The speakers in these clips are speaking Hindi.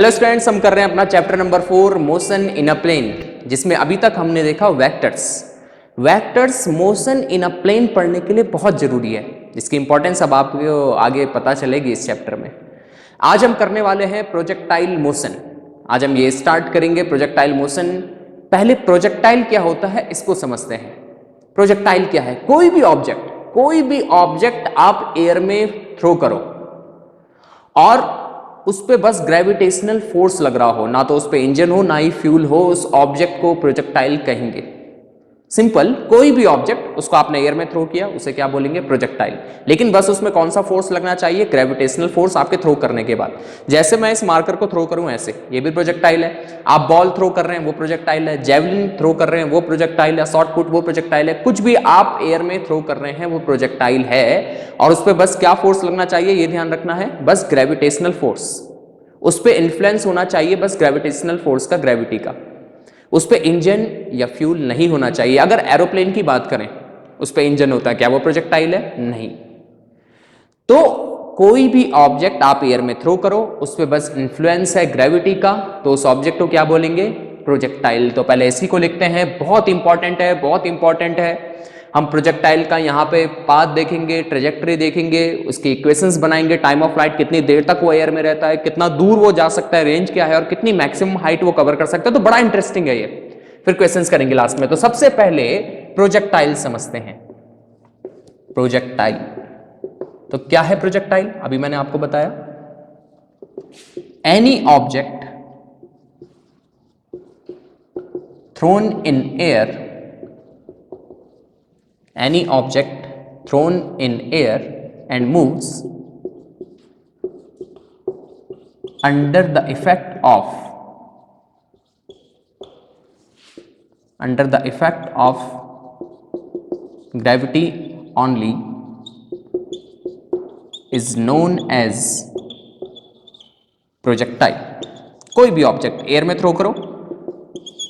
चलो स्टूडेंट्स, हम कर रहे हैं अपना chapter number 4 motion in a plane, जिसमें अभी तक हमने देखा vectors. Vectors motion in a plane पढ़ने के लिए बहुत जरूरी है, जिसकी इंपॉर्टेंस अब आपको आगे पता चलेगी इस चैप्टर में। आज हम करने वाले हैं प्रोजेक्टाइल मोशन। आज हम ये स्टार्ट करेंगे प्रोजेक्टाइल मोशन। पहले प्रोजेक्टाइल क्या होता है इसको समझते हैं। प्रोजेक्टाइल क्या है? कोई भी ऑब्जेक्ट आप एयर में थ्रो करो और उस पे बस ग्रेविटेशनल फोर्स लग रहा हो, ना तो उस पे इंजन हो ना ही फ्यूल हो, उस ऑब्जेक्ट को प्रोजेक्टाइल कहेंगे। सिंपल, कोई भी ऑब्जेक्ट उसको आपने एयर में थ्रो किया, उसे क्या बोलेंगे? प्रोजेक्टाइल। लेकिन बस उसमें कौन सा फोर्स लगना चाहिए? ग्रेविटेशनल फोर्स आपके थ्रो करने के बाद। जैसे मैं इस मार्कर को थ्रो करूं ऐसे, ये भी प्रोजेक्टाइल है। आप बॉल थ्रो कर रहे हैं वो प्रोजेक्टाइल है, जेवलिन थ्रो कर रहे हैं वो प्रोजेक्टाइल है, शॉर्ट पुट वो प्रोजेक्टाइल है। कुछ भी आप एयर में थ्रो कर रहे हैं वो प्रोजेक्टाइल है। और उस पर बस क्या फोर्स लगना चाहिए ये ध्यान रखना है, बस ग्रेविटेशनल फोर्स। उस पर इन्फ्लुएंस होना चाहिए बस ग्रेविटेशनल फोर्स का, ग्रेविटी का। उस पर इंजन या फ्यूल नहीं होना चाहिए। अगर एरोप्लेन की बात करें, उस पर इंजन होता है, क्या वो प्रोजेक्टाइल है? नहीं। तो कोई भी ऑब्जेक्ट आप एयर में थ्रो करो, उस पर बस इन्फ्लुएंस है ग्रेविटी का, तो उस ऑब्जेक्ट को क्या बोलेंगे? प्रोजेक्टाइल। तो पहले इसी को लिखते हैं, बहुत इंपॉर्टेंट है, बहुत इंपॉर्टेंट है। हम प्रोजेक्टाइल का यहाँ पे पाथ देखेंगे, ट्रेजेक्टरी देखेंगे, उसकी इक्वेशंस बनाएंगे, टाइम ऑफ फ्लाइट, कितनी देर तक वो एयर में रहता है, कितना दूर वो जा सकता है, रेंज क्या है और कितनी मैक्सिमम हाइट वो कवर कर सकता है। तो बड़ा इंटरेस्टिंग है ये, फिर क्वेश्चंस करेंगे लास्ट में। तो सबसे पहले प्रोजेक्टाइल समझते हैं। प्रोजेक्टाइल तो क्या है? प्रोजेक्टाइल अभी मैंने आपको बताया, any object thrown in air, any object thrown in air and moves under the effect of gravity only is known as projectile। कोई भी ऑब्जेक्ट एयर में थ्रो करो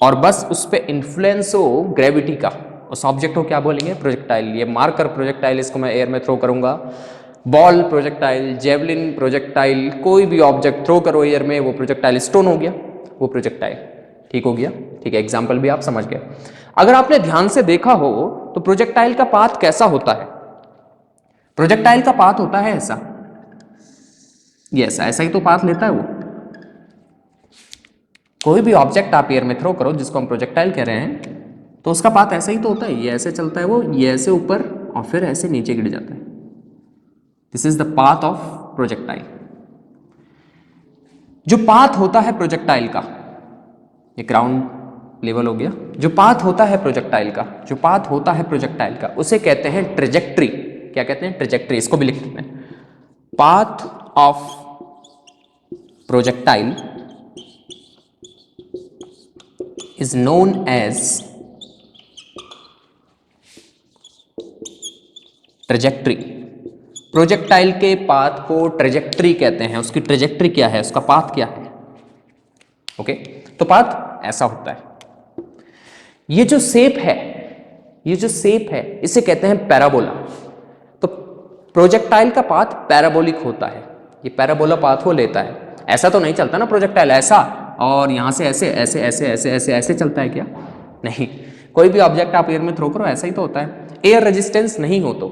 और बस उस पे इन्फ्लुएंस हो ग्रेविटी का, उस ऑब्जेक्ट को क्या बोलेंगे? प्रोजेक्टाइल। ये मार्कर प्रोजेक्टाइल, इसको मैं एयर में थ्रो करूंगा। बॉल प्रोजेक्टाइल, जेवलिन प्रोजेक्टाइल, कोई भी ऑब्जेक्ट थ्रो करो एयर में वो प्रोजेक्टाइल। स्टोन हो गया वो प्रोजेक्टाइल। ठीक हो गया? ठीक है, एग्जाम्पल भी आप समझ गए। अगर आपने ध्यान से देखा हो तो प्रोजेक्टाइल का पाथ कैसा होता है? प्रोजेक्टाइल का पाथ होता है ऐसा, ये ऐसा ही तो पाथ लेता है वो। कोई भी ऑब्जेक्ट आप एयर में थ्रो करो जिसको हम प्रोजेक्टाइल कह रहे हैं, तो उसका पाथ ऐसा ही तो होता है। ये ऐसे चलता है वो, ये ऐसे ऊपर और फिर ऐसे नीचे गिर जाता है। This is the path of projectile. जो पाथ होता है प्रोजेक्टाइल का, ये ग्राउंड लेवल हो गया। जो पाथ होता है प्रोजेक्टाइल का, उसे कहते हैं ट्रेजेक्ट्री। क्या कहते हैं? ट्रेजेक्ट्री। इसको भी लिख देते हैं, path of projectile is known as trajectory. Projectile के पाथ को ट्रेजेक्ट्री कहते हैं। उसकी ट्रेजेक्ट्री क्या है, उसका पाथ क्या है? ओके, तो पाथ ऐसा होता है। ये जो शेप है इसे कहते हैं पैराबोला। तो प्रोजेक्टाइल का पाथ पैराबोलिक होता है। ये पैराबोला पाथ वो लेता है। ऐसा तो नहीं चलता ना प्रोजेक्टाइल, ऐसा और यहां से ऐसे ऐसे ऐसे ऐसे ऐसे ऐसे चलता है क्या? नहीं। कोई भी ऑब्जेक्ट आप एयर में थ्रो करो ऐसा ही तो होता है। एयर रेजिस्टेंस नहीं हो तो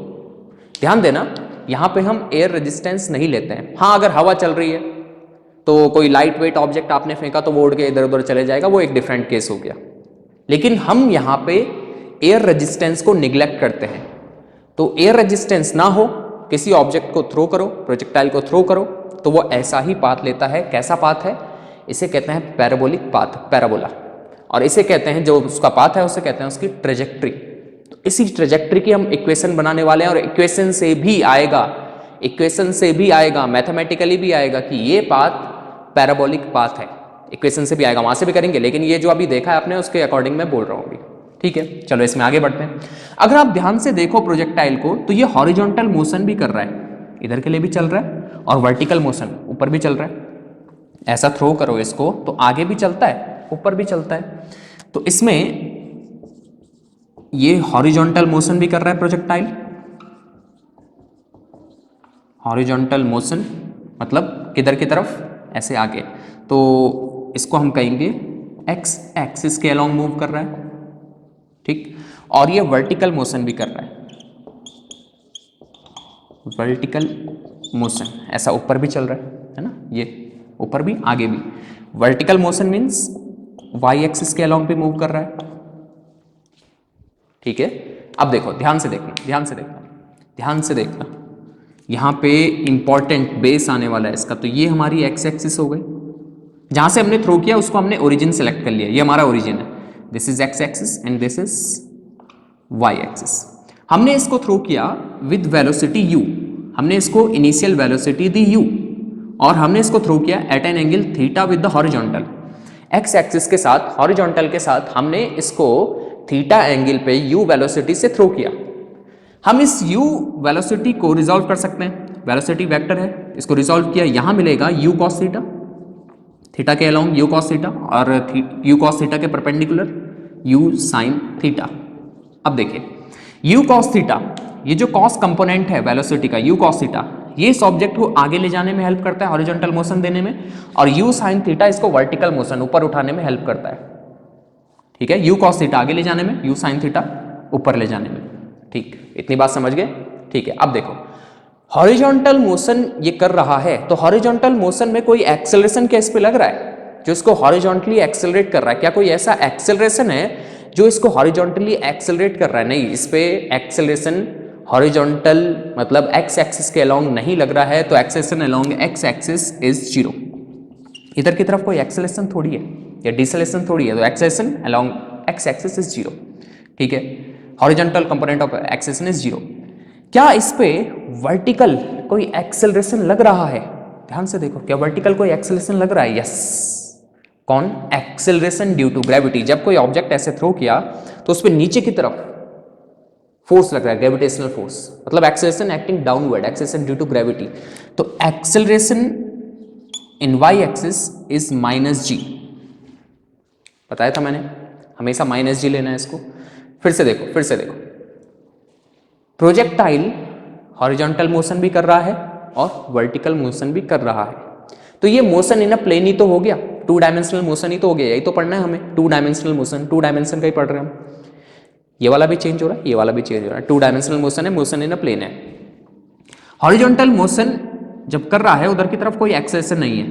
ध्यान देना, यहां पे हम एयर रेजिस्टेंस नहीं लेते हैं। हाँ, अगर हवा चल रही है तो कोई लाइट वेट ऑब्जेक्ट आपने फेंका तो वो उड़ के इधर उधर चले जाएगा, वो एक डिफरेंट केस हो गया। लेकिन हम यहां पे एयर रेजिस्टेंस को निग्लेक्ट करते हैं। तो एयर रेजिस्टेंस ना हो, किसी ऑब्जेक्ट को थ्रो करो, प्रोजेक्टाइल को थ्रो करो, तो वो ऐसा ही पाथ लेता है। कैसा पाथ है? इसे कहते हैं पैराबोलिक पाथ, पैराबोला। और इसे कहते हैं, जो उसका पाथ है उसे कहते हैं उसकी ट्रेजेक्ट्री। तो इसी ट्रेजेक्ट्री की हम इक्वेशन बनाने वाले हैं और इक्वेशन से भी आएगा, मैथमेटिकली भी आएगा कि ये पाथ पैराबोलिक पाथ है। इक्वेशन से भी आएगा, वहां से भी करेंगे, लेकिन ये जो अभी देखा है आपने उसके अकॉर्डिंग मैं बोल रहा हूं अभी। ठीक है, चलो इसमें आगे बढ़ते हैं। अगर आप ध्यान से देखो प्रोजेक्टाइल को, तो ये हॉरिजॉन्टल मोशन भी कर रहा है, इधर के लिए भी चल रहा है, और वर्टिकल मोशन ऊपर भी चल रहा है। ऐसा थ्रो करो इसको तो आगे भी चलता है, ऊपर भी चलता है। तो इसमें ये हॉरिजॉन्टल मोशन भी कर रहा है प्रोजेक्टाइल। हॉरिजॉन्टल मोशन मतलब किधर की तरफ? ऐसे आगे। तो इसको हम कहेंगे एक्स एक्सिस के अलॉन्ग मूव कर रहा है, ठीक। और ये वर्टिकल मोशन भी कर रहा है, वर्टिकल मोशन ऐसा ऊपर भी चल रहा है ना, ये ऊपर भी आगे भी। Vertical motion means Y axis के अलॉन्ग भी मूव कर रहा है, ठीक है। अब देखो, ध्यान से देखना, ध्यान से देखना, ध्यान से देखना, यहाँ पे इंपॉर्टेंट बेस आने वाला है इसका। तो ये हमारी एक्स एक्सिस हो गई, जहां से हमने थ्रो किया उसको हमने ओरिजिन सेलेक्ट कर लिया, ये हमारा ओरिजिन है। This is X axis and this is Y axis. हमने इसको थ्रो किया विद वेलोसिटी u, हमने इसको इनिशियल वेलोसिटी दी u, और हमने इसको थ्रो किया at an angle theta with the horizontal. X axis के साथ, हॉरिजॉन्टल के साथ हमने इसको थीटा एंगल पे u वेलोसिटी से थ्रो किया। हम इस u वेलोसिटी को रिजॉल्व कर सकते हैं, वेलोसिटी वेक्टर है, इसको रिजॉल्व किया, यहां मिलेगा u cos थीटा, थीटा के अलोंग u cos थीटा, और u cos थीटा के परपेंडिकुलर u sin थीटा। अब देखिए u cos थीटा, ये जो cos कंपोनेंट है वेलोसिटी का u cos थीटा, ये इस ऑब्जेक्ट को आगे ले जाने में हेल्प करता है, हॉरिजॉन्टल मोशन देने में, और u sin थीटा इसको वर्टिकल मोशन ऊपर उठाने में हेल्प करता है, ठीक है। u cos थीटा आगे ले जाने में, u sin थीटा ऊपर ले जाने में, ठीक। इतनी बात समझ गए, ठीक है। अब देखो हॉरिजॉन्टल मोशन ये कर रहा है, तो हॉरिजॉन्टल मोशन में कोई एक्सेलरेशन क्या इस पे लग रहा है जो इसको हॉरिजॉन्टली एक्सेलरेट कर रहा है? क्या कोई ऐसा एक्सेलरेशन है जो इसको हॉरिजॉन्टली एक्सेलरेट कर रहा है? नहीं, इस पे एक्सेलरेशन हॉरिजॉन्टल मतलब एक्स एक्सिस के अलोंग नहीं लग रहा है, तो acceleration along x axis is 0। इधर की तरफ कोई एक्सेलरेशन थोड़ी है या डिसेलेरेशन थोड़ी है, तो acceleration along x axis is 0, ठीक है। Horizontal component of acceleration is 0। क्या इस पे वर्टिकल कोई एक्सेलरेशन लग रहा है? ध्यान से देखो, क्या वर्टिकल कोई एक्सेलरेशन लग रहा है? यस। कौन? Acceleration due to gravity. जब कोई ऑब्जेक्ट ऐसे थ्रो किया तो उस पे नीचे की तरफ फोर्स लग रहा है, ग्रेविटेशनल फोर्स, मतलब acceleration acting downward, acceleration due to gravity. तो acceleration in y axis is -g। बताया था मैंने, हमेशा -g लेना है इसको। फिर से देखो, फिर से देखो, प्रोजेक्टाइल हॉरिजॉन्टल मोशन भी कर रहा है और वर्टिकल मोशन भी कर रहा है, तो ये मोशन इन अ प्लेन ही तो हो गया, 2 डायमेंशनल मोशन ही तो हो गया। यही तो पढ़ना है हमें, 2 डायमेंशनल मोशन, 2 डायमेंशन का ही पढ़ रहे हैं हम। ये वाला भी चेंज हो रहा है, ये वाला भी चेंज हो रहा है, 2 डायमेंशनल मोशन है, मोशन इन अ प्लेन है। हॉरिजॉन्टल मोशन जब कर रहा है उधर की तरफ कोई एक्सेलरेशन नहीं है,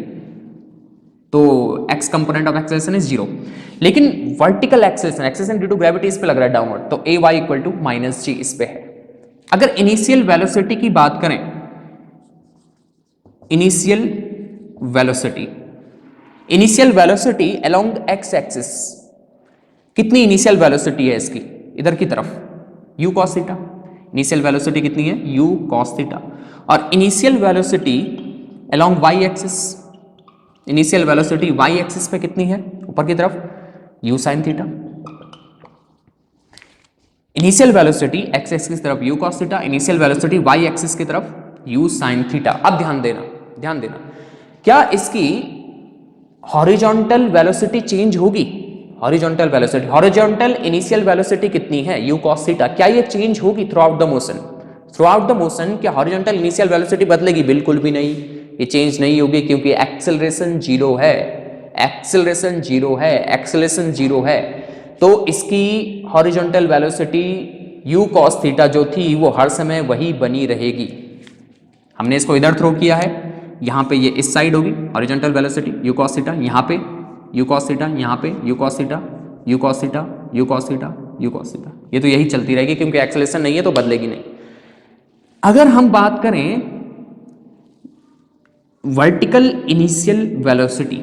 तो X component of acceleration is 0। लेकिन vertical acceleration, acceleration due to gravity इस पे लग रहा है डाउनवर्ड, तो A Y equal to -g इस पे है। अगर इनिशियल वेलोसिटी की बात करें, initial velocity, initial velocity along x axis, कितनी इनिशियल वेलोसिटी है इसकी? इधर की तरफ u cos theta, initial velocity कितनी है? u cos theta. और initial velocity along y axis, initial velocity y axis पे कितनी है? ऊपर की तरफ u sin theta. Initial velocity x axis की तरफ u cos theta, initial velocity y axis की तरफ u sin थीटा। अब ध्यान देना, ध्यान देना, क्या इसकी हॉरिजॉन्टल वेलोसिटी चेंज होगी? Horizontal velocity, horizontal initial velocity कितनी है? u cos theta. क्या ये चेंज होगी through out the motion? Through out the motion क्या हॉरिजॉन्टल इनिशियल वेलोसिटी बदलेगी? बिल्कुल भी नहीं, ये चेंज नहीं होगी, क्योंकि एक्सेलरेशन 0 है, एक्सेलरेशन 0 है, एक्सेलरेशन 0 है। तो इसकी horizontal velocity u cos theta जो थी वो हर समय वही बनी रहेगी। हमने इसको इधर थ्रो किया है, यहाँ पे ये इस साइड होगी horizontal velocity u cos theta, यहाँ पे u cos थीटा, यहाँ पे u cos theta, u cos theta, u cos theta, u cos theta. ये तो यही चलती रहेगी, क्योंकि एक्सेलरेशन नहीं है तो बदलेगी नहीं। अगर हम बात करें वर्टिकल इनिशियल वेलोसिटी,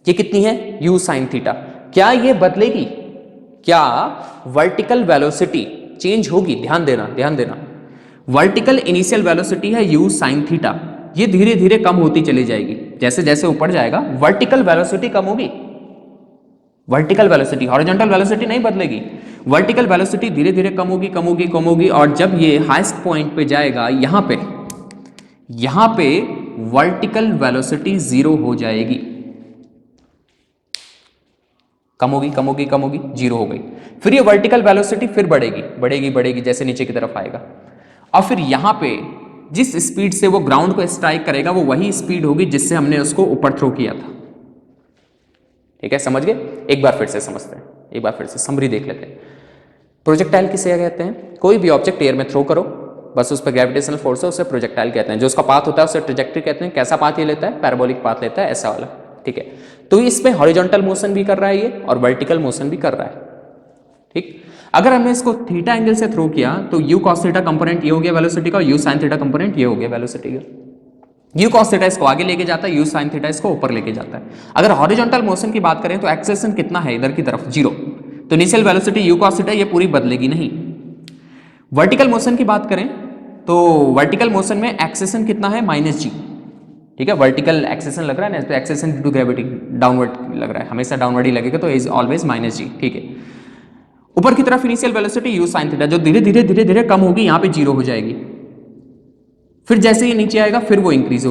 ये कितनी है? u sin theta. क्या ये बदलेगी? क्या वर्टिकल वेलोसिटी चेंज होगी? ध्यान देना, ध्यान देना, वर्टिकल इनिशियल वेलोसिटी है u sin थीटा, ये धीरे धीरे कम होती चली जाएगी। जैसे जैसे ऊपर जाएगा वर्टिकल वेलोसिटी कम होगी, वर्टिकल वेलोसिटी, हॉरिजॉन्टल वेलोसिटी नहीं बदलेगी, वर्टिकल वेलोसिटी धीरे धीरे कम होगी, कम होगी, कम होगी, और जब ये हाईएस्ट पॉइंट पे जाएगा यहां पे वर्टिकल वेलोसिटी 0 हो जाएगी, कम होगी, कम होगी, कम होगी, 0 हो गई। फिर ये वर्टिकल वेलोसिटी फिर बढ़ेगी, बढ़ेगी, बढ़ेगी, जैसे नीचे की तरफ आएगा, और फिर यहां पे जिस स्पीड से वो ग्राउंड को स्ट्राइक करेगा वो वही स्पीड होगी जिससे हमने उसको ऊपर थ्रो किया था। ठीक है, समझ गए? एक बार फिर से समझते हैं, एक बार फिर से समरी देख लेते हैं। प्रोजेक्टाइल किसे कहते हैं? कोई भी ऑब्जेक्ट एयर में थ्रो करो, बस उस पर ग्रेविटेशनल फोर्स है, उसे प्रोजेक्टाइल कहते हैं। जो उसका पाथ होता है उसे ट्रेजेक्टरी कहते हैं। कैसा पाथ ये लेता है? पैराबोलिक पाथ लेता है, ऐसा वाला। ठीक है, तो इसमें हॉरिजॉन्टल मोशन भी कर रहा है ये और वर्टिकल मोशन भी कर रहा है। ठीक, अगर हमने इसको थीटा एंगल से थ्रो किया तो यू कॉस थीटा कंपोनेंट ये हो गया वेलोसिटी का, यू साइन थीटा कंपोनेंट ये हो गया वेलोसिटी का। यू कॉस थीटा इसको आगे लेके जाता है, यू साइन थीटा इसको ऊपर लेके जाता है। अगर हॉरिजॉन्टल मोशन की बात करें तो एक्सेलरेशन कितना है इधर की तरफ? 0। तो initial velocity you cos theta ये पूरी बदलेगी नहीं। वर्टिकल मोशन की बात करें तो वर्टिकल मोशन में एक्सेलरेशन कितना है? -g। ठीक है, वर्टिकल एक्सेलरेशन लग रहा है ना, इस पे acceleration due to gravity downward लग रहा है, हमेशा डाउनवर्ड ही लगेगा, तो इज ऑलवेज -g। ठीक है, ऊपर की तरफ initial velocity u sine theta जो धीरे धीरे धीरे धीरे कम होगी, यहाँ पे 0 हो जाएगी। फिर जैसे ये नीचे आएगा फिर वो इंक्रीज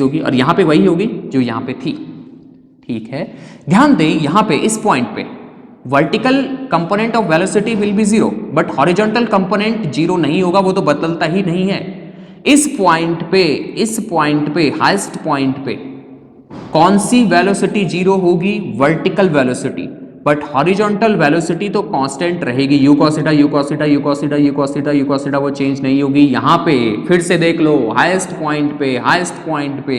होगी और यहाँ पे वही होगी जो यहाँ पे थी। ठीक है, ध्यान दें यहाँ पे इस पॉइंट पे vertical component of velocity will be 0 but horizontal component 0 नहीं होगा, वो तो बदलता ही नहीं है। इस पॉइंट पे हाईएस्ट पॉइंट पे कौन सी वेलोसिटी 0 होगी? Vertical velocity. But horizontal velocity तो कांस्टेंट रहेगी, u cos theta u cos theta u cos theta u cos theta u cos theta, वो चेंज नहीं होगी। यहाँ पे फिर से देख लो, हाईएस्ट पॉइंट पे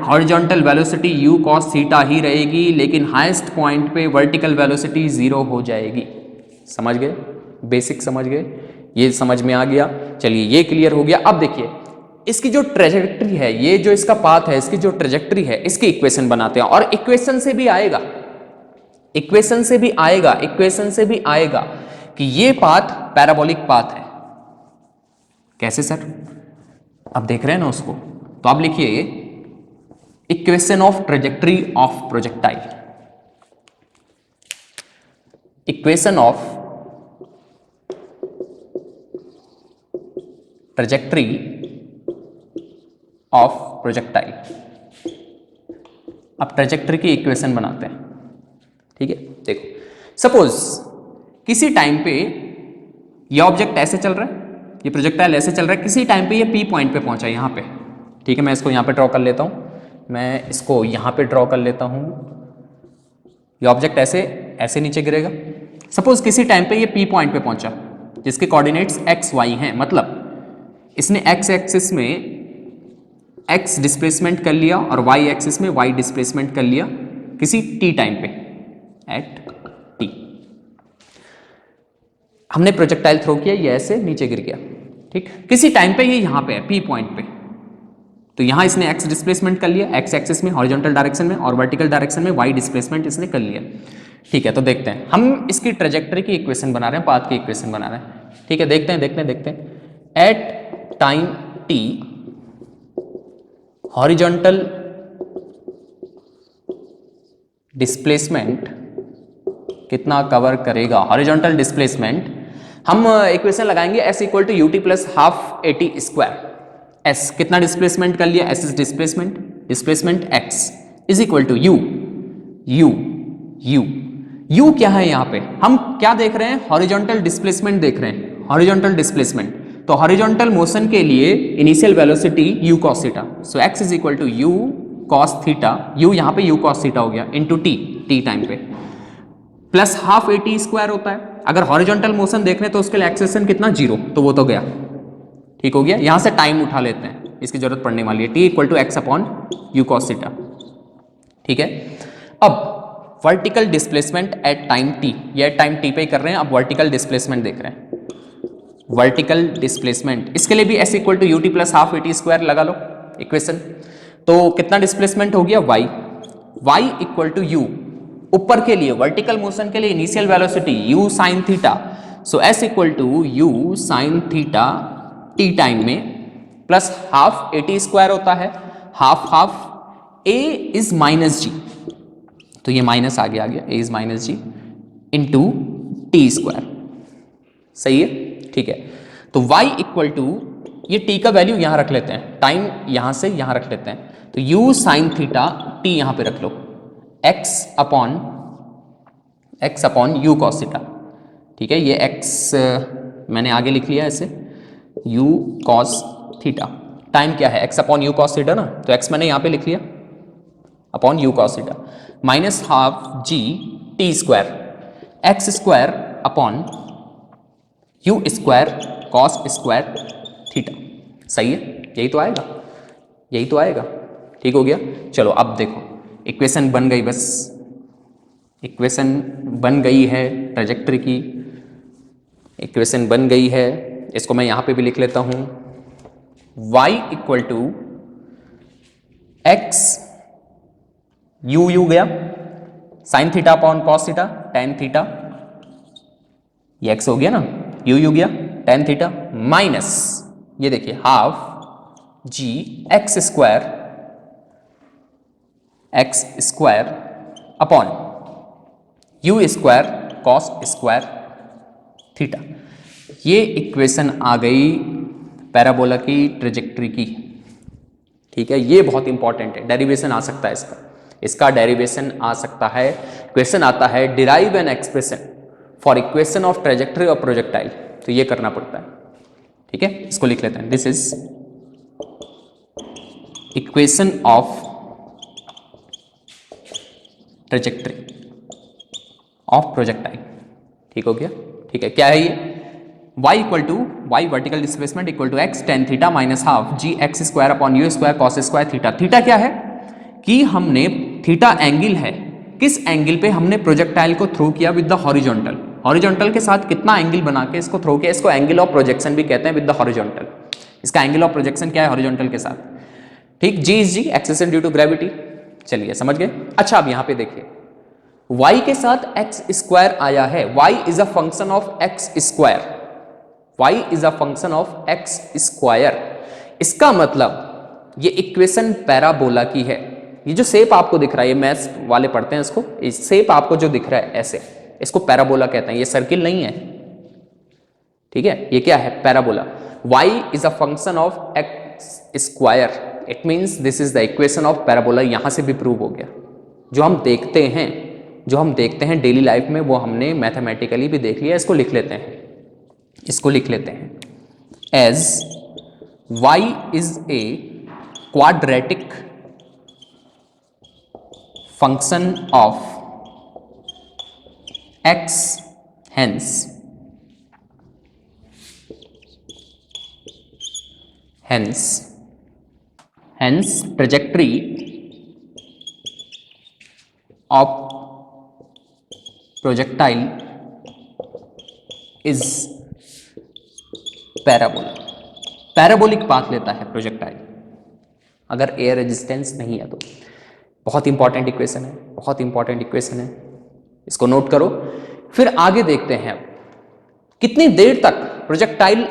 horizontal velocity you cos theta ही रहेगी, लेकिन हाईएस्ट पॉइंट पे वर्टिकल वेलोसिटी 0 हो जाएगी। समझ गए? बेसिक समझ गए? ये समझ में आ गया? चलिए ये क्लियर हो गया। अब देखिए इसकी जो ट्रेजेक्ट्री है, ये जो इसका पाथ है, इसकी जो ट्रेजेक्ट्री है, इसकी इक्वेशन बनाते हैं। और इक्वेशन से भी आएगा कि ये पाथ पैराबोलिक पाथ है। कैसे सर? अब देख रहे हैं ना उसको, तो आप लिखिए equation of trajectory of projectile. Equation of trajectory of projectile. अब ट्रेजेक्ट्री की इक्वेशन बनाते हैं। ठीक है, देखो सपोज किसी टाइम पे ये ऑब्जेक्ट ऐसे चल रहा है, ये प्रोजेक्टाइल ऐसे चल रहा है, किसी टाइम पे ये पी पॉइंट पे पहुंचा यहां पे। ठीक है, मैं इसको यहां पे ड्रॉ कर लेता हूं, मैं इसको यहां पे ड्रॉ कर लेता हूं। ये ऑब्जेक्ट ऐसे नीचे गिरेगा। सपोज किसी टाइम पे ये पी पॉइंट पे पहुंचा जिसके कोऑर्डिनेट्स एक्स वाई हैं, मतलब इसने एक्स एक्सिस में एक्स डिस्प्लेसमेंट कर लिया और वाई एक्सिस में वाई डिस्प्लेसमेंट कर लिया किसी टी टाइम पे, एट टी। हमने प्रोजेक्टाइल थ्रो किया, ये ऐसे नीचे गिर गया। ठीक, किसी टाइम पे ये यहां पे है पी पॉइंट पे, तो यहां इसने एक्स डिस्प्लेसमेंट कर लिया एक्स एक्सिस में हॉरिजॉन्टल डायरेक्शन में, और वर्टिकल डायरेक्शन में वाई डिस्प्लेसमेंट इसने कर लिया। ठीक है, तो देखते हैं, हम इसकी ट्रेजेक्टरी की इक्वेशन बना रहे हैं, पाथ की इक्वेशन बना रहे हैं। ठीक है, देखते हैं at time T horizontal displacement कितना कवर करेगा? हॉरिजॉन्टल डिस्प्लेसमेंट हम इक्वेशन लगाएंगे S equal to UT plus half AT square. S कितना डिस्प्लेसमेंट कर लिया? S is displacement X is equal to U क्या है? यहां पे हम क्या देख रहे हैं? हॉरिजॉन्टल डिस्प्लेसमेंट देख रहे हैं, हॉरिजॉन्टल डिस्प्लेसमेंट। तो हॉरिजॉन्टल मोशन के लिए initial velocity you cos theta, so X is equal to U cos theta, U यहां पे यू कॉस थीटा हो गया, इनटू टी टाइम पे, plus half A T square होता है। अगर हॉरिजॉन्टल मोशन देख रहे हैं तो उसके लिए एक्सेलरेशन कितना? 0, तो वो तो गया। ठीक हो गया, यहां से टाइम उठा लेते हैं, इसकी जरूरत पड़ने वाली है। T equal to X upon U cos theta. ठीक है, अब vertical displacement at time T, ये एट टाइम टी पे कर रहे हैं। अब वर्टिकल डिस्प्लेसमेंट देख रहे हैं, वर्टिकल डिस्प्लेसमेंट, इसके लिए भी S equal to UT plus half A T square लगा लो इक्वेशन। तो कितना डिस्प्लेसमेंट हो गया? वाई इक्वल टू यू, ऊपर के लिए वर्टिकल मोशन के लिए initial velocity u sine theta, so s equal to u sine theta t time में, plus half A T square होता है, half a is minus g, तो ये माइनस आ गया a is minus g into t square. सही है? ठीक है, तो y इक्वल टू, ये t का वैल्यू यहां रख लेते हैं, टाइम यहां से यहां रख लेते हैं, तो u साइन थीटा t यहां पे रख लो, x upon u cos theta. ठीक है, ये x मैंने आगे लिख लिया ऐसे, u cos थीटा। टाइम क्या है, x upon U cos theta ना, तो x मैंने यहां पे लिख लिया upon U cos theta, minus half जी t square x square upon U square cos square theta. सही है, यही तो आएगा, यही तो आएगा। ठीक हो गया। चलो अब देखो इक्वेशन बन गई, बस इक्वेशन बन गई है ट्रेजेक्टरी की, इक्वेशन बन गई है। इसको मैं यहां पे भी लिख लेता हूं, y equal to x u गया sine theta upon cos theta tan theta, ये x हो गया ना, यू गया टेन थीटा, माइनस ये देखिए half G X square upon U square cos square theta. ये इक्वेशन आ गई पैराबोला की ट्रेजेक्टरी की। ठीक है, ये बहुत इंपॉर्टेंट है, डेरिवेशन आ सकता है इसका डेरिवेशन आ सकता है। क्वेश्चन आता है derive an expression for equation of trajectory of projectile, तो ये करना पड़ता है। ठीक है, इसको लिख लेते हैं, this is equation of trajectory of projectile. ठीक हो गया। ठीक है, क्या है ये, y equal to Y vertical displacement equal to X tan theta minus half G X square upon U square cos square theta. Theta क्या है कि हमने थीटा एंगल है, किस एंगल पे हमने प्रोजेक्टाइल को थ्रो किया विद द हॉरिजॉन्टल, हॉरिजॉन्टल के साथ कितना एंगल बना के इसको थ्रो किया, इसको एंगल ऑफ प्रोजेक्शन भी कहते हैं विद द हॉरिजॉन्टल। इसका एंगल ऑफ प्रोजेक्शन क्या है, हॉरिजॉन्टल के साथ। ठीक, g is g, acceleration due to gravity. चलिए समझ गए। अच्छा अब यहां पे देखिए y के साथ एक्स स्क्वायर आया है, y is a function of x square, y is a function of x square. इसका मतलब ये इक्वेशन पैराबोला की है। ये जो शेप आपको दिख रहा है, ये मैथ्स वाले पढ़ते हैं इसको, इस शेप आपको जो दिख रहा है ऐसे, इसको पैराबोला कहते हैं, ये सर्किल नहीं है। ठीक है, ये क्या है, parabola. y is a function of x square, it means this is the equation of parabola. यहां से भी प्रूव हो गया। जो हम देखते हैं डेली लाइफ में, वो हमने मैथमेटिकली भी देख लिया। इसको लिख लेते हैं as y is a quadratic function of x, hence trajectory of projectile is parabola। Parabolic path लेता है प्रोजेक्टाइल अगर एयर रेजिस्टेंस नहीं है तो। बहुत इंपॉर्टेंट इक्वेशन है, बहुत इंपॉर्टेंट इक्वेशन है, इसको नोट करो। फिर आगे देखते हैं कितनी देर तक प्रोजेक्टाइल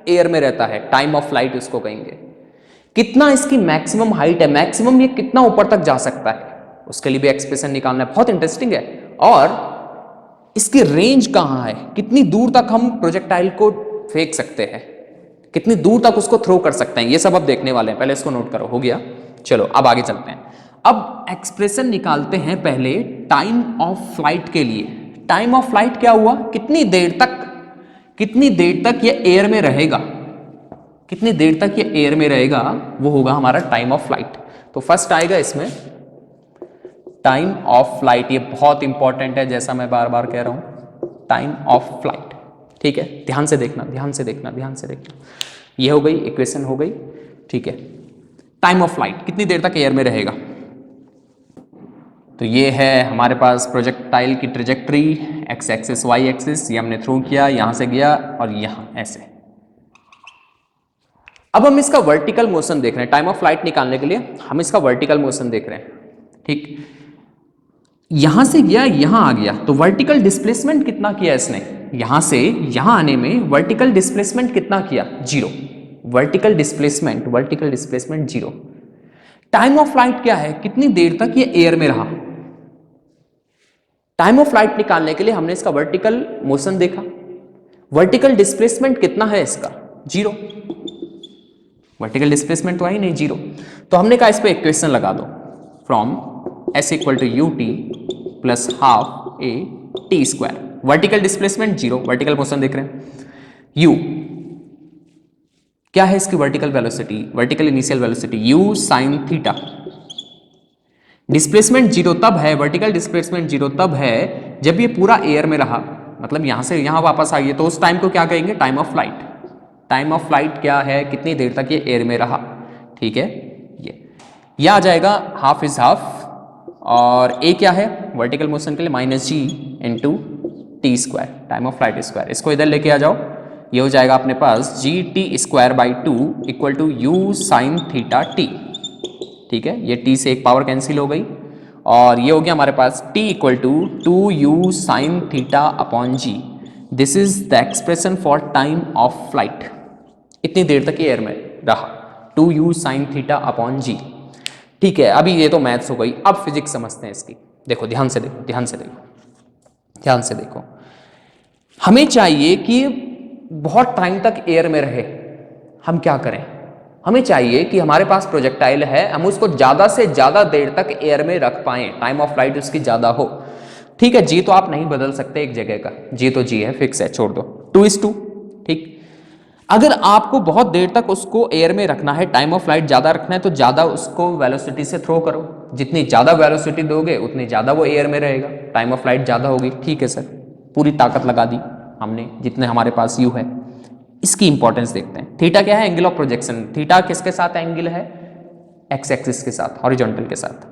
एयर में रहता है, टाइम ऑफ फ्लाइट उसको कहेंगे। कितना इसकी मैक्सिमम हाइट है, मैक्सिमम ये कितना ऊपर तक जा सकता है, उसके लिए भी एक्सप्रेशन निकालना है, बहुत इंटरेस्टिंग है। और इसकी रेंज कहां है, कितनी दूर तक हम प्रोजेक्टाइल को फेंक सकते हैं, कितनी दूर तक उसको थ्रो कर सकते हैं, ये सब अब देखने वाले हैं। पहले इसको नोट करो, हो गया। चलो अब आगे चलते हैं। अब एक्सप्रेशन निकालते हैं पहले टाइम ऑफ फ्लाइट के लिए। टाइम ऑफ फ्लाइट क्या हुआ, कितनी देर तक ये एयर में रहेगा, कितनी देर तक ये एयर में रहेगा, वो होगा हमारा टाइम ऑफ फ्लाइट। तो फर्स्ट आएगा इसमें टाइम ऑफ फ्लाइट। ये बहुत इंपॉर्टेंट है, जैसा मैं बार बार कह रहा हूं, टाइम ऑफ फ्लाइट। ठीक है, ध्यान से देखना। ये हो गई इक्वेशन, हो गई। ठीक है, टाइम ऑफ फ्लाइट कितनी देर तक एयर में रहेगा। तो ये है हमारे पास प्रोजेक्टाइल की trajectory, X axis Y axis, ये हमने थ्रो किया, यहां से गया और यहां ऐसे। अब हम इसका वर्टिकल मोशन देख रहे हैं। टाइम ऑफ फ्लाइट निकालने के लिए हम इसका वर्टिकल मोशन देख रहे हैं। ठीक, यहां से गया, यहां आ गया, तो वर्टिकल डिस्प्लेसमेंट कितना किया इसने, यहां से यहां आने में वर्टिकल डिस्प्लेसमेंट कितना किया, 0। Vertical displacement 0। Time of flight क्या है, कितनी देर तक ये एयर में रहा। टाइम ऑफ फ्लाइट निकालने के लिए हमने इसका वर्टिकल मोशन देखा। वर्टिकल डिस्प्लेसमेंट कितना है इसका, 0। वर्टिकल डिस्प्लेसमेंट तो आई नहीं, 0। तो हमने कहा इस पर इक्वेशन लगा दो, from s equal to U T plus half A T square. Vertical displacement 0, vertical motion देख रहे हैं, u क्या है इसकी vertical velocity, vertical initial velocity u sin theta. Displacement zero तब है, वर्टिकल डिस्प्लेसमेंट जीरो तब है जब ये पूरा एयर में रहा, मतलब यहां से यहां वापस आइए तो उस टाइम को क्या कहेंगे, time of flight. Time of flight क्या है, कितनी देर तक ये एयर में रहा, ठीक है। ये आ जाएगा हाफ इज हाफ, और ए क्या है वर्टिकल मोशन के लिए minus g into t square, time of flight square. इसको इधर लेके आ जाओ, ये हो जाएगा अपने पास g t square by two equal to u sine theta t, ठीक है। ये टी से एक पावर कैंसिल हो गई, और ये हो गया हमारे पास t equal to 2u sine theta upon g. This is the expression for time of flight. इतनी देर तक एयर में रहा, 2u साइन थीटा अपॉन जी, ठीक है। अभी ये तो मैथ्स हो गई, अब फिजिक्स समझते हैं इसकी। देखो ध्यान से देखो, ध्यान से देखो, ध्यान से देखो। हमें चाहिए कि बहुत टाइम तक एयर में रहे, हम क्या करें, हमें चाहिए कि हमारे पास प्रोजेक्टाइल है, हम उसको ज्यादा से ज्यादा देर तक एयर में रख पाएं, टाइम ऑफ फ्लाइट उसकी ज्यादा हो, ठीक है। जी तो आप नहीं बदल सकते एक जगह का, जी तो जी है, फिक्स है, छोड़ दो, 2:2, ठीक। अगर आपको बहुत देर तक उसको एयर में रखना है, टाइम ऑफ फ्लाइट ज्यादा रखना है, तो ज्यादा उसको वेलोसिटी से थ्रो करो, जितनी ज्यादा वेलोसिटी दोगे उतनी ज्यादा वो एयर में रहेगा, टाइम ऑफ फ्लाइट ज्यादा होगी, ठीक है सर। पूरी ताकत लगा दी हमने जितने हमारे पास यू है। इसकी इंपॉर्टेंस देखते हैं। थीटा क्या है, एंगल ऑफ प्रोजेक्शन। थीटा किसके साथ एंगल है, एक्स एक्सिस के साथ, हॉरिजॉन्टल के साथ।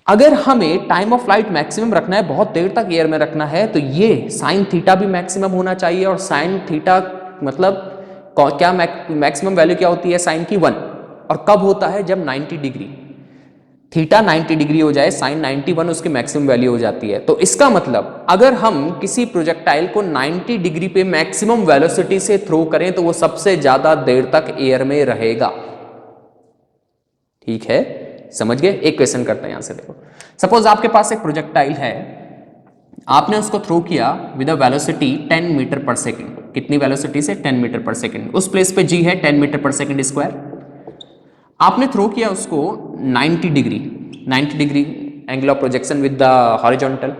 अगर हमें टाइम ऑफ फ्लाइट मैक्सिमम रखना है, बहुत देर तक एयर में रखना है, तो ये साइन थीटा भी मैक्सिमम होना चाहिए, और साइन थीटा मतलब क्या मैक्सिमम वैल्यू क्या होती है साइन की 1, और कब होता है जब 90 डिग्री, थीटा 90 डिग्री हो जाए, साइन 91 उसकी मैक्सिमम वैल्यू हो जाती है। तो इसका मतलब अगर हम किसी प्रोजेक्टाइल को 90 डिग्री पे मैक्सिमम वेलोसिटी से थ्रो करें तो वो सबसे ज्यादा देर तक एयर में रहेगा, ठीक है, समझ गए। एक क्वेश्चन करते हैं यहां से, देखो सपोज आपके पास एक प्रोजेक्टाइल है, आपने उसको थ्रो किया विद अ वेलोसिटी 10 मीटर पर सेकेंड। कितनी वेलोसिटी से, 10 मीटर पर सेकेंड। उस प्लेस पे जी है 10 मीटर पर सेकेंड स्क्वायर। आपने थ्रो किया उसको 90 degree, 90 degree angle of projection with the horizontal,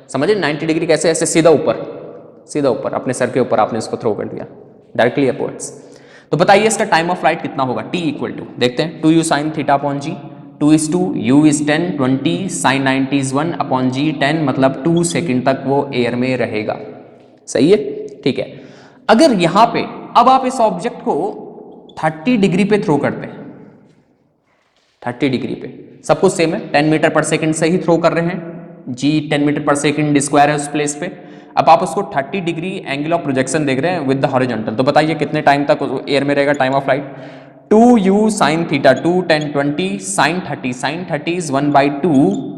समझे 90 डिग्री कैसे, ऐसे सीधा ऊपर, सीधा ऊपर अपने सर के ऊपर आपने उसको थ्रो कर दिया डायरेक्टली अपवर्ड्स। तो बताइए इसका टाइम ऑफ फ्लाइट कितना होगा, टी इक्वल टू, देखते हैं, 2u sine theta upon g, 2:2, u is 10, 20, sine 90 is 1 upon g 10, मतलब 2 सेकेंड तक वो एयर में रहेगा, सही है, ठीक है। अगर यहां पे अब आप इस ऑब्जेक्ट को 30 डिग्री पे थ्रो करते हैं, 30 डिग्री पे, सब कुछ सेम है, 10 मीटर पर सेकंड से ही थ्रो कर रहे हैं, जी 10 मीटर पर सेकंड स्क्वायर है उस प्लेस पे। अब आप उसको 30 डिग्री एंगल ऑफ प्रोजेक्शन देख रहे हैं विद द हॉरिजॉन्टल, तो बताइए कितने टाइम तक एयर में रहेगा time of flight, 2u sine theta 2 10 20 sine 30, sine 30 is 1/2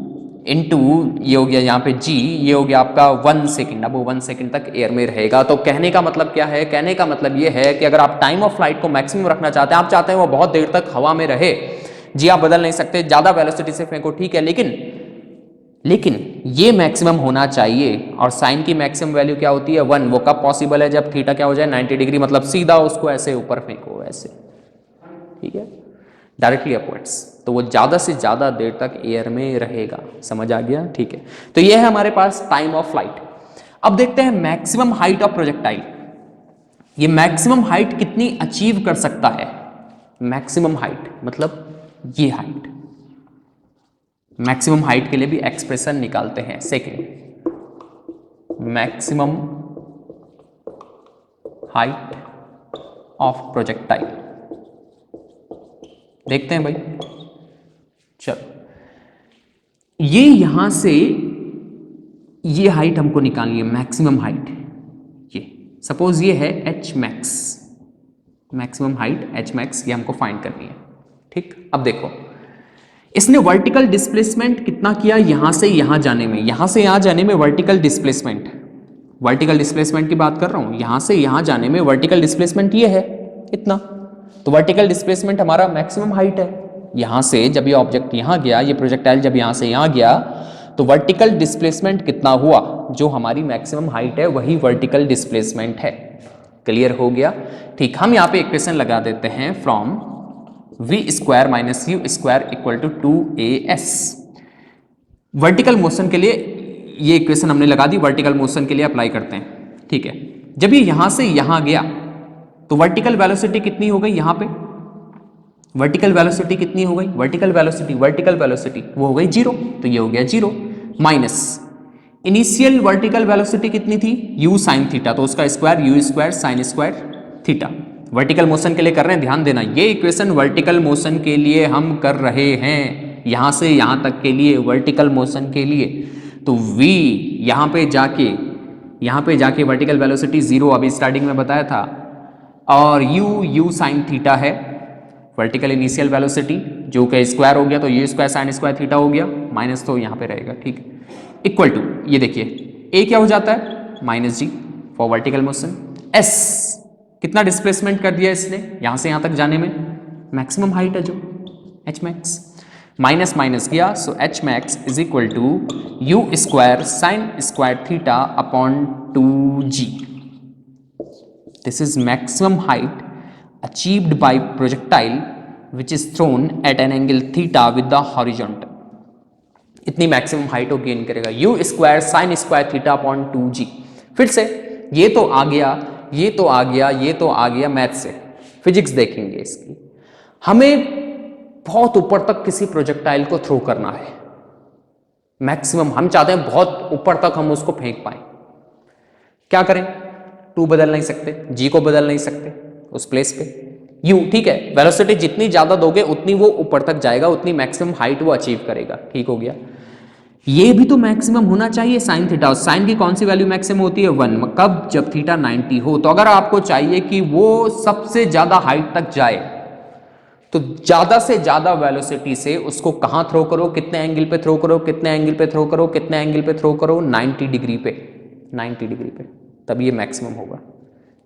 into ये हो गया यहाँ पे g, ये हो गया आपका 1 सेकेंड। अब वो 1 सेकेंड तक एयर में रहेगा। तो कहने का मतलब क्या है, कहने का मतलब ये है कि अगर आप टाइम ऑफ फ्लाइट को मैक्सिमम रखना चाहते हैं, आप चाहते हैं वो बहुत देर तक हवा में रहे, जी आप बदल नहीं सकते, ज्यादा वेलोसिटी से फेंको, ठीक है, लेकिन ये मैक्सिमम होना चाहिए। और साइन की मैक्सिमम वैल्यू क्या होती है, 1। वो कब पॉसिबल है, जब थीटा क्या हो जाए 90 डिग्री, मतलब सीधा उसको ऐसे ऊपर फेंको, ऐसे, ठीक है, डायरेक्टली अपवर्ड्स, तो वो ज्यादा से ज्यादा देर तक एयर में रहेगा, समझ आ गया, ठीक है। तो ये है हमारे पास टाइम ऑफ फ्लाइट। अब देखते हैं मैक्सिमम हाइट ऑफ प्रोजेक्टाइल। ये मैक्सिमम हाइट कितनी अचीव कर सकता है, मैक्सिमम हाइट मतलब ये हाइट, मैक्सिमम हाइट के लिए भी एक्सप्रेशन निकालते हैं, second, maximum height of projectile, देखते हैं भाई, चलो ये यहां से ये हाइट हमको निकालनी है, मैक्सिमम हाइट, ये सपोज ये है H max, maximum height H max, ये हमको फाइंड करनी है, ठीक। अब देखो इसने वर्टिकल डिस्प्लेसमेंट कितना किया, यहां से यहां जाने में, यहां से यहां जाने में वर्टिकल डिस्प्लेसमेंट, वर्टिकल डिस्प्लेसमेंट की बात कर रहा हूं, यहां से यहां जाने में वर्टिकल डिस्प्लेसमेंट ये है इतना, तो वर्टिकल डिस्प्लेसमेंट हमारा मैक्सिमम हाइट है। यहां से जब ये ऑब्जेक्ट यहां गया, ये प्रोजेक्टाइल जब यहां से यहां गया, तो वर्टिकल डिस्प्लेसमेंट कितना हुआ, जो हमारी मैक्सिमम हाइट है वही वर्टिकल डिस्प्लेसमेंट है। क्लियर हो गया, ठीक। हम यहां पे इक्वेशन लगा देते हैं, from v square minus u square equal to 2as। Vertical motion के लिए ये इक्वेशन हमने लगा दी, वर्टिकल मोशन के लिए अप्लाई करते हैं, ठीक है। जब ये यहां से यहां गया, तो वर्टिकल वेलोसिटी कितनी हो गई यहाँ पे, वर्टिकल वेलोसिटी कितनी हो गई, वर्टिकल वेलोसिटी वो हो गई 0, तो ये हो गया 0 माइनस इनिशियल वर्टिकल वेलोसिटी कितनी थी u साइन थीटा, तो उसका square u square sine square theta. Vertical motion के लिए कर रहे हैं, ध्यान देना ये इक्वेशन वर्टिकल मोशन के लिए हम कर रहे हैं, यहां से यहां तक के लिए वर्टिकल मोशन के लिए। तो v यहां पे जाके वर्टिकल वेलोसिटी 0 अभी स्टार्टिंग में बताया था, और u साइन थीटा है वर्टिकल इनिशियल वेलोसिटी, जो कि स्क्वायर हो गया तो u square sine square theta हो गया, माइनस तो यहाँ पे रहेगा, ठीक है, इक्वल टू ये देखिए a क्या हो जाता है minus g for vertical motion, s कितना डिस्प्लेसमेंट कर दिया इसने यहाँ से यहाँ तक जाने में, मैक्सिमम हाइट है जो h मैक्स, माइनस माइनस किया, so h max is equal to u square sine square theta upon 2g। This is maximum height achieved by projectile which is thrown at an angle theta with the horizontal। इतनी मैक्सिमम हाइट को गेन करेगा u square sine square theta upon 2g। फिर से ये तो आ गया मैथ से, फिजिक्स देखेंगे इसकी। हमें बहुत ऊपर तक किसी प्रोजेक्टाइल को थ्रो करना है, मैक्सिमम हम चाहते हैं बहुत ऊपर तक हम उसको फेंक पाए, क्या करें, 2 बदल नहीं सकते, g को बदल नहीं सकते उस प्लेस पे, u ठीक है, वेलोसिटी जितनी ज्यादा दोगे उतनी वो ऊपर तक जाएगा, उतनी मैक्सिमम हाइट वो अचीव करेगा, ठीक हो गया। ये भी तो मैक्सिमम होना चाहिए साइन थीटा, साइन की कौन सी वैल्यू मैक्सिमम होती है 1, कब, जब थीटा 90 हो। तो अगर आपको चाहिए कि वो सबसे ज्यादा हाइट तक जाए तो ज्यादा से ज्यादा वेलोसिटी से उसको कहां थ्रो करो, कितने एंगल पे थ्रो करो, कितने एंगल पे थ्रो करो, कितने एंगल पे थ्रो करो, 90 डिग्री पे, 90 डिग्री पे, तब ये मैक्सिमम होगा,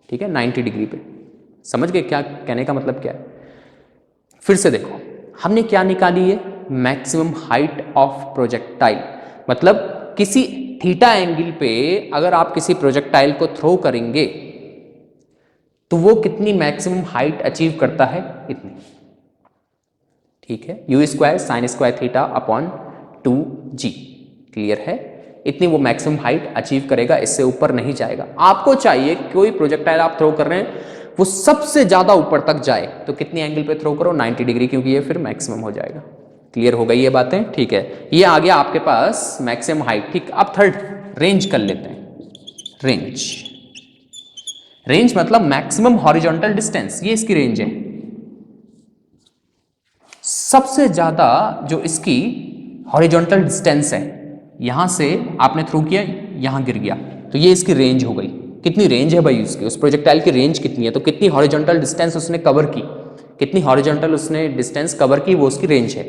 ठीक है, 90 डिग्री पे। समझ गए क्या कहने का मतलब क्या है। फिर से देखो हमने क्या निकाली है, मैक्सिमम हाइट ऑफ प्रोजेक्टाइल, मतलब किसी थीटा एंगल पे अगर आप किसी प्रोजेक्टाइल को थ्रो करेंगे तो वो कितनी मैक्सिमम हाइट अचीव करता है, इतनी, ठीक है, u square sine square theta upon 2g, clear है, इतनी वो मैक्सिमम हाइट अचीव करेगा, इससे ऊपर नहीं जाएगा। आपको चाहिए कोई प्रोजेक्टाइल आप थ्रो कर रहे हैं वो सबसे ज्यादा ऊपर तक जाए, तो कितनी एंगल पे थ्रो करो, 90 डिग्री, क्योंकि ये फिर मैक्सिमम हो जाएगा। क्लियर हो गई ये बातें, ठीक है, ये आ गया आपके पास मैक्सिमम हाइट, ठीक। अब थर्ड रेंज कर लेते हैं, रेंज मतलब मैक्सिमम हॉरिजॉन्टल डिस्टेंस, ये इसकी रेंज है। सबसे ज्यादा जो इसकी हॉरिजॉन्टल डिस्टेंस है, यहां से आपने थ्रू किया, यहां गिर गया, तो ये इसकी रेंज हो गई। कितनी रेंज है भाई उसकी, उस प्रोजेक्टाइल की रेंज कितनी है, तो कितनी हॉरिजॉन्टल डिस्टेंस उसने कवर की, कितनी हॉरिजॉन्टल उसने डिस्टेंस कवर की, वो उसकी रेंज है।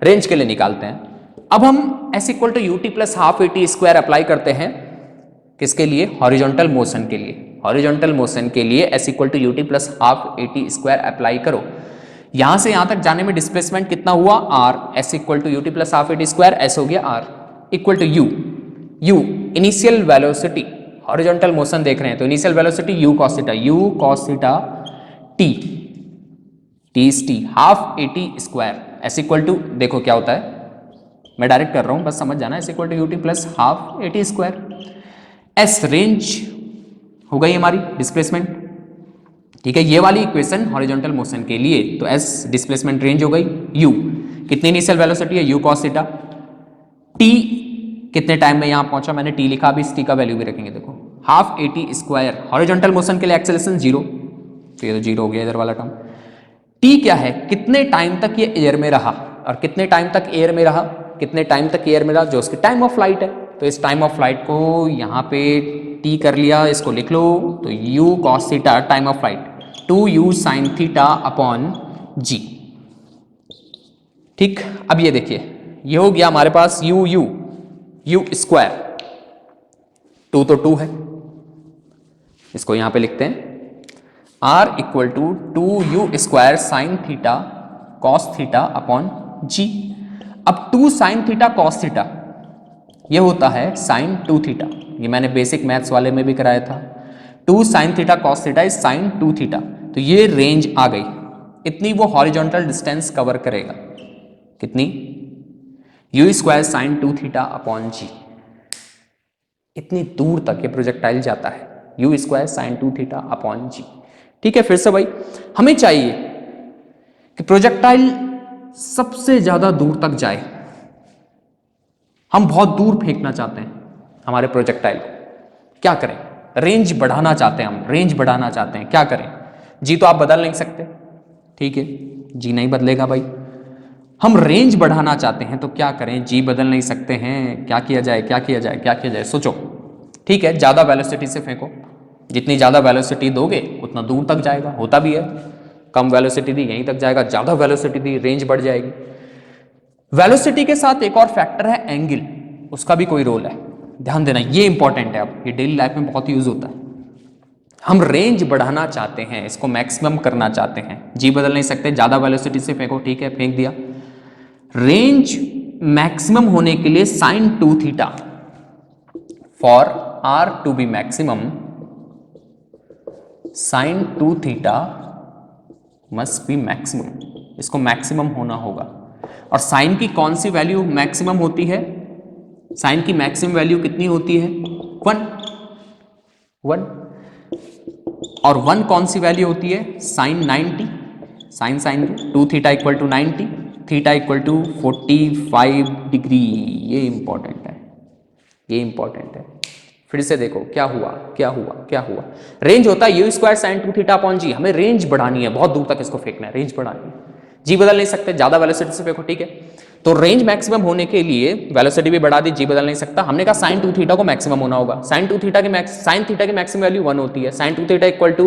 रेंज के लिए निकालते हैं। अब हम s equal to U T plus half A T square apply करते हैं, किसके लिए, हॉरिजॉन्टल मोशन के लिए। हॉरिजॉन्टल मोशन के लिए s equal to U T plus half A T square apply करो। यहां से यहां तक जाने में डिस्प्लेसमेंट कितना हुआ, r, s equal to U T plus half A T square, s हो गया r, equal to u initial velocity, horizontal motion देख रहे हैं तो इनिशियल वेलोसिटी u cos थीटा t, t is t, half A T square, s equal to, देखो क्या होता है, मैं डायरेक्ट कर रहा हूं बस समझ जाना, s equal to U T plus half A T square, s range हो गई हमारी डिस्प्लेसमेंट, ठीक है, ये वाली इक्वेशन हॉरिजॉन्टल मोशन के लिए, तो s डिस्प्लेसमेंट रेंज हो गई, u कितनी इनिशियल वेलोसिटी है, u cos थीटा, t कितने टाइम में यहां पहुंचा, मैंने t लिखा, अभी इस t का वैल्यू भी रखेंगे, देखो half A T square, horizontal motion के लिए एक्सेलरेशन 0, तो ये तो 0 हो गया इधर वाला टर्म। t क्या है, कितने टाइम तक ये एयर में रहा, और कितने टाइम तक एयर में रहा, कितने टाइम तक एयर में रहा, जो उसकी टाइम ऑफ फ्लाइट है, तो इस टाइम ऑफ फ्लाइट को यहाँ पे t कर लिया, इसको लिख लो, तो u cos theta time of flight 2u sin theta upon g, ठीक। अब ये देखिए ये हो गया हमारे पास u स्क्वायर, 2 तो 2 है, इसको यहां पे लिखते हैं r equal to 2u square sine theta cos theta upon g। अब 2 साइन थीटा कॉस थीटा ये होता है साइन 2 थीटा, ये मैंने बेसिक मैथ्स वाले में भी कराया था, 2 sine theta cos theta is sine 2 theta, तो ये रेंज आ गई, इतनी वो हॉरिजॉन्टल डिस्टेंस कवर करेगा, कितनी, u square sine 2 theta upon g, इतनी दूर तक ये प्रोजेक्टाइल जाता है, u square sine 2 theta upon g, ठीक है, फिर से भाई हमें चाहिए कि प्रोजेक्टाइल सबसे ज्यादा दूर तक जाए। हम बहुत दूर फेंकना चाहते हैं हमारे प्रोजेक्टाइल को, क्या करें? रेंज बढ़ाना चाहते हैं, हम रेंज बढ़ाना चाहते हैं, क्या करें? जी तो आप बदल नहीं सकते, ठीक है, जी नहीं बदलेगा भाई। हम रेंज बढ़ाना चाहते हैं तो क्या करें? जी बदल नहीं सकते हैं, क्या किया जाए, क्या किया जाए, क्या किया जाए? सोचो। ठीक है, ज़्यादा वेलोसिटी से फेंको, जितनी ज़्यादा वेलोसिटी दोगे उतना दूर तक जाएगा, होता भी है। कम वेलोसिटी दी यहीं तक जाएगा, ज़्यादा वेलोसिटी दी रेंज बढ़ जाएगी। वेलोसिटी के साथ एक और फैक्टर है एंगल, उसका भी कोई रोल है, ध्यान देना, ये इंपॉर्टेंट है, अब ये डेली लाइफ में बहुत यूज होता है। हम रेंज बढ़ाना चाहते हैं, इसको मैक्सिमम करना चाहते हैं, जी बदल नहीं सकते, ज़्यादा वेलोसिटी से फेंको, ठीक है, फेंक दिया। रेंज मैक्सिमम होने के लिए sine 2 theta, for r to be maximum sine 2 theta must be maximum, इसको मैक्सिमम होना होगा। और साइन की कौन सी वैल्यू मैक्सिमम होती है? साइन की मैक्सिमम वैल्यू कितनी होती है? 1। और 1 कौन सी वैल्यू होती है? Sine 90, sine 2 theta equal to 90, theta equal to 45 degree. ये इंपॉर्टेंट है, ये इंपॉर्टेंट है। फिर से देखो क्या हुआ, क्या हुआ, क्या हुआ। रेंज होता है u square sine 2 theta upon g, हमें रेंज बढ़ानी है, बहुत दूर तक इसको फेंकना है, रेंज बढ़ानी है। जी बदल नहीं सकते, ज्यादा वेलोसिटी से फेंको, ठीक है। तो रेंज मैक्सिमम होने के लिए वेलोसिटी भी बढ़ा दी, जी बदल नहीं सकता। हमने कहा साइन 2 थीटा को मैक्सिमम होना होगा। साइन 2 थीटा की साइन थीटा की मैक्सिमम वैल्यू 1 होती है। साइन 2 थीटा इक्वल टू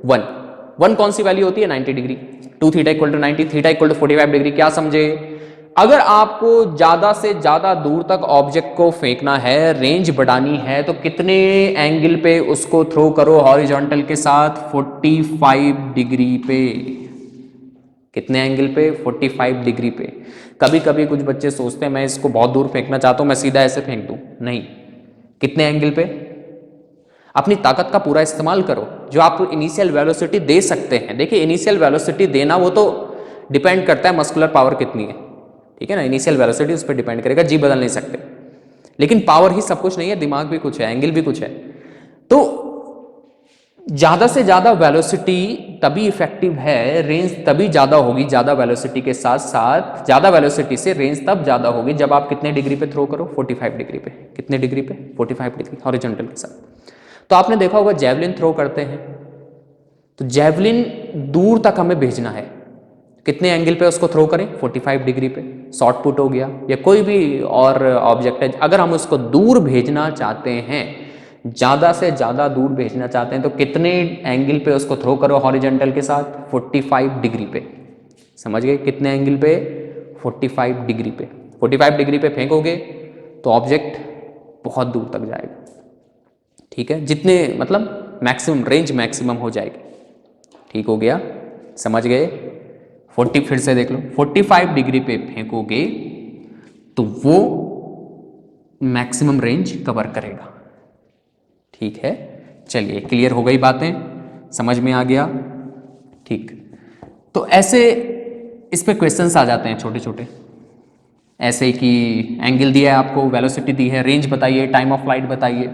1 कौन सी वैल्यू होती है? 90 degree. 2 theta equal to 90, theta equal to 45 degree. क्या समझे? अगर आपको ज्यादा से ज्यादा दूर तक ऑब्जेक्ट को फेंकना है, रेंज बढ़ानी है, तो कितने एंगल पे उसको थ्रो करो? हॉरिजॉन्टल के साथ 45 डिग्री पे। कितने एंगल पे? 45 डिग्री पे। कभी कभी कुछ बच्चे सोचते हैं मैं इसको बहुत दूर फेंकना चाहता हूं, मैं सीधा ऐसे फेंक दूं, नहीं। कितने एंगल पे? अपनी ताकत का पूरा इस्तेमाल करो, जो आप इनिशियल वेलोसिटी दे सकते हैं। देखिए इनिशियल वेलोसिटी देना वो तो डिपेंड करता है मस्कुलर पावर कितनी है, ठीक है ना। इनिशियल वेलोसिटी उस पर डिपेंड करेगा, जी बदल नहीं सकते। लेकिन पावर ही सब कुछ नहीं है, दिमाग भी कुछ है, एंगल भी कुछ है। तो ज्यादा से ज्यादा वेलोसिटी तभी इफेक्टिव है, रेंज तभी ज्यादा होगी ज्यादा वेलोसिटी के साथ साथ। ज्यादा वेलोसिटी से रेंज तब ज्यादा होगी जब आप कितने डिग्री पे थ्रो करो? 45 डिग्री पे। कितने डिग्री पे? 45 डिग्री हॉरिजॉन्टल के साथ। तो आपने देखा होगा जेवलिन थ्रो करते हैं, तो जेवलिन दूर तक हमें भेजना है, कितने एंगल पे उसको थ्रो करें? 45 डिग्री पे। शॉर्ट पुट हो गया या कोई भी और ऑब्जेक्ट है, अगर हम उसको दूर भेजना चाहते हैं, ज़्यादा से ज़्यादा दूर भेजना चाहते हैं, तो कितने एंगल पे उसको थ्रो करो हॉरिजॉन्टल के साथ? 45 डिग्री पे। समझ गए? कितने एंगल पे? 45 डिग्री पे। 45 डिग्री पे फेंकोगे तो ऑब्जेक्ट बहुत दूर तक जाएगा, ठीक है, जितने मतलब मैक्सिमम रेंज मैक्सिमम हो जाएगी। ठीक हो गया, समझ गए? 40 फिर से देख लो, 45 डिग्री पे फेंकोगे तो वो मैक्सिमम रेंज कवर करेगा, ठीक है। चलिए क्लियर हो गई बातें, समझ में आ गया? ठीक। तो ऐसे इस पे क्वेश्चंस आ जाते हैं छोटे छोटे, ऐसे कि एंगल दिया है आपको, वेलोसिटी दी है, रेंज बताइए, टाइम ऑफ फ्लाइट बताइए,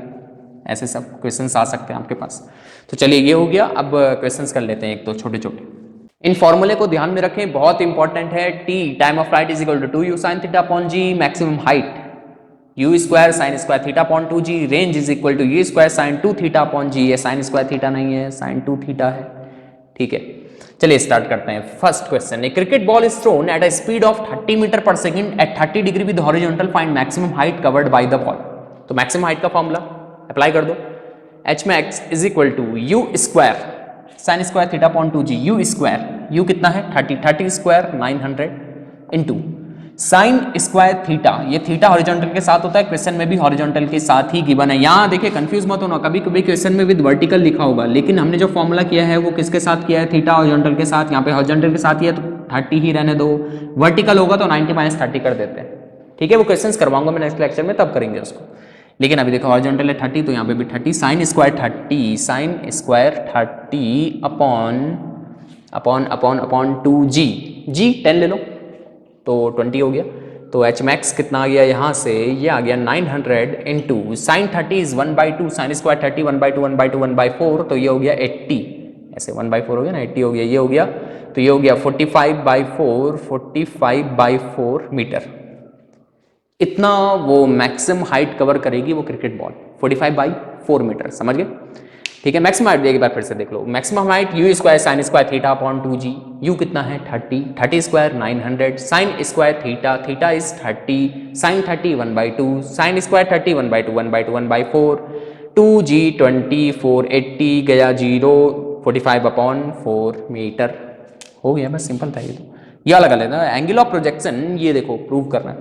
ऐसे सब क्वेश्चंस आ सकते हैं आपके पास। तो चलिए ये हो गया, अब क्वेश्चंस कर लेते हैं एक तो छोटे छोटे। इन फॉर्मूले को ध्यान में रखें, बहुत इंपॉर्टेंट है। T time of flight is equal to 2u sin theta upon जी, maximum height u square sine square theta upon 2g, range is equal to u square sine 2 theta upon g. ये साइन स्क्वायर थीटा नहीं है, साइन 2 थीटा है, ठीक है। चलिए स्टार्ट करते हैं। First question, a cricket ball is thrown at a speed of 30 metre per second at 30 degree with horizontal, find maximum height covered by the ball. तो मैक्सिमम हाइट का फॉर्मूला अप्लाई कर दो, h max is equal to u square sine square theta upon 2g, u square, u कितना है 30 square 900 into sine square theta, ये थीटा हॉरिजॉन्टल के साथ होता है, क्वेश्चन में भी हॉरिजॉन्टल के साथ ही गिवन है। यहाँ देखिए कंफ्यूज मत होना, कभी कभी क्वेश्चन में विद वर्टिकल लिखा होगा, लेकिन हमने जो फॉर्मूला किया है वो किसके साथ किया है? थीटा हॉरिजॉन्टल के साथ। यहाँ पे हॉरिजॉन्टल के साथ ही है तो 30 ही रहने दो, वर्टिकल होगा तो 90 माइनस 30 कर देते हैं, ठीक है। वो क्वेश्चन करवाऊंगा मैं नेक्स्ट लेक्चर में, तब करेंगे उसको। लेकिन अभी देखो हॉरिजॉन्टल है 30, तो यहाँ पे भी 30 sign square 30 sign square 30 upon upon upon upon 2g, जी 10 ले लो तो 20 हो गया। तो एच मैक्स कितना आ गया यहाँ से? ये आ गया 900 into sign 30 is 1/2, sine square 30 1/2 1/2 1/4, तो ये हो गया 80 ऐसे 1/4 हो गया ना, 80 हो गया, ये हो गया, तो ये हो गया 45/4 मीटर। इतना वो मैक्सिमम हाइट कवर करेगी वो क्रिकेट बॉल, 45/4 मीटर, समझ गए? ठीक है, मैक्सिमम हाइट एक बार फिर से देख लो, maximum height u square sine square theta upon 2g, u कितना है 30, 30 square 900, sine square theta, theta is 30, sine 30 1/2, sine square 30 1/2, 1/2 1/4, 2g 20, 480 गया 0, 45/4 मीटर हो गया, बस सिंपल था ये। तो ये अलग अलग है एंगल ऑफ प्रोजेक्शन, ये देखो प्रूव करना है,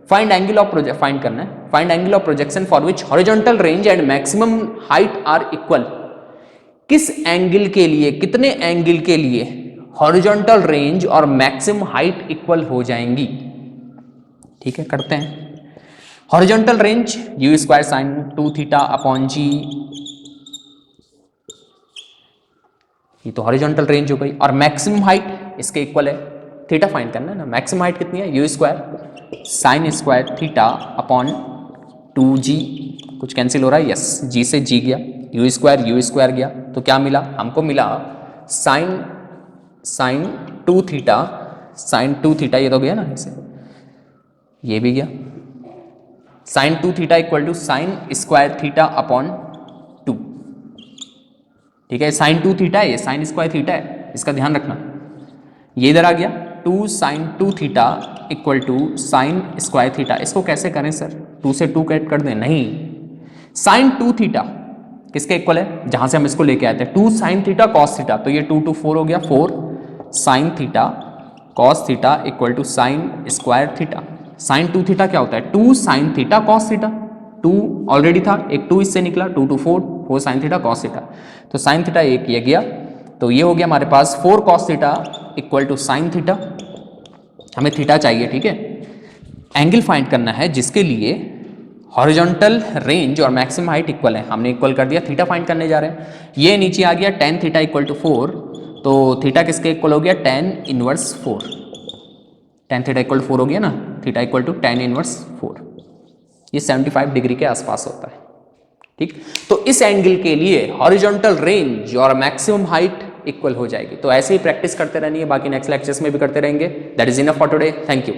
फाइंड एंगल ऑफ फाइंड करना है, find angle of projection for which horizontal range and maximum height are equal. किस एंगल के लिए, कितने एंगल के लिए हॉरिजॉन्टल रेंज और मैक्सिमम हाइट इक्वल हो जाएंगी? ठीक है, करते हैं। Horizontal range u square sine 2 theta upon g, ये तो हॉरिजॉन्टल रेंज हो गई, और मैक्सिमम हाइट इसके इक्वल है, थीटा फाइंड करना है ना। मैक्सिमम हाइट कितनी है, u square sine square theta upon 2g, कुछ कैंसिल हो रहा है, यस, g से g गया, u स्क्वायर गया, तो क्या मिला हमको, मिला साइन 2 थीटा, ये तो गया ना ऐसे, ये भी गया, sine 2 theta equal to sine square theta upon 2। ठीक है, साइन 2 थीटा है, ये साइन स्क्वायर थीटा है, इसका ध्यान रखना। ये इधर आ गया 2 sine 2 theta equal to sine square theta. इसको कैसे करें सर, 2 से 2 कैट कर दें? नहीं, साइन 2 थीटा किसके इक्वल है, जहां से हम इसको लेके आए थे, 2 साइन थीटा कॉस थीटा, तो ये 2 to 4 हो गया, 4 sine theta cos theta equal to sine square theta. Sine 2 theta क्या होता है, 2 sine theta cos theta, 2 already था, एक 2 इससे निकला, 2 to 4, 4 sine theta cos theta, तो साइन थीटा एक ये गया, तो ये हो गया हमारे पास 4 cos theta equal to sine theta. हमें थीटा चाहिए, ठीक है। एंगल फाइंड करना है जिसके लिए हॉरिजॉन्टल रेंज और मैक्सिमम हाइट इक्वल है, हमने इक्वल कर दिया, थीटा फाइंड करने जा रहे हैं। ये नीचे आ गया tan थीटा इक्वल टू 4, तो थीटा किसके इक्वल हो गया, tan inverse 4, tan theta equal to 4 हो गया ना, theta equal to tan inverse 4, ये 75 डिग्री के आसपास होता है। ठीक, तो इस एंगल के लिए हॉरिजॉन्टल रेंज और मैक्सिमम हाइट इक्वल हो जाएगी। तो ऐसे ही प्रैक्टिस करते रहनी है, बाकी नेक्स्ट लेक्चर्स में भी करते रहेंगे। That is enough for today, thank you.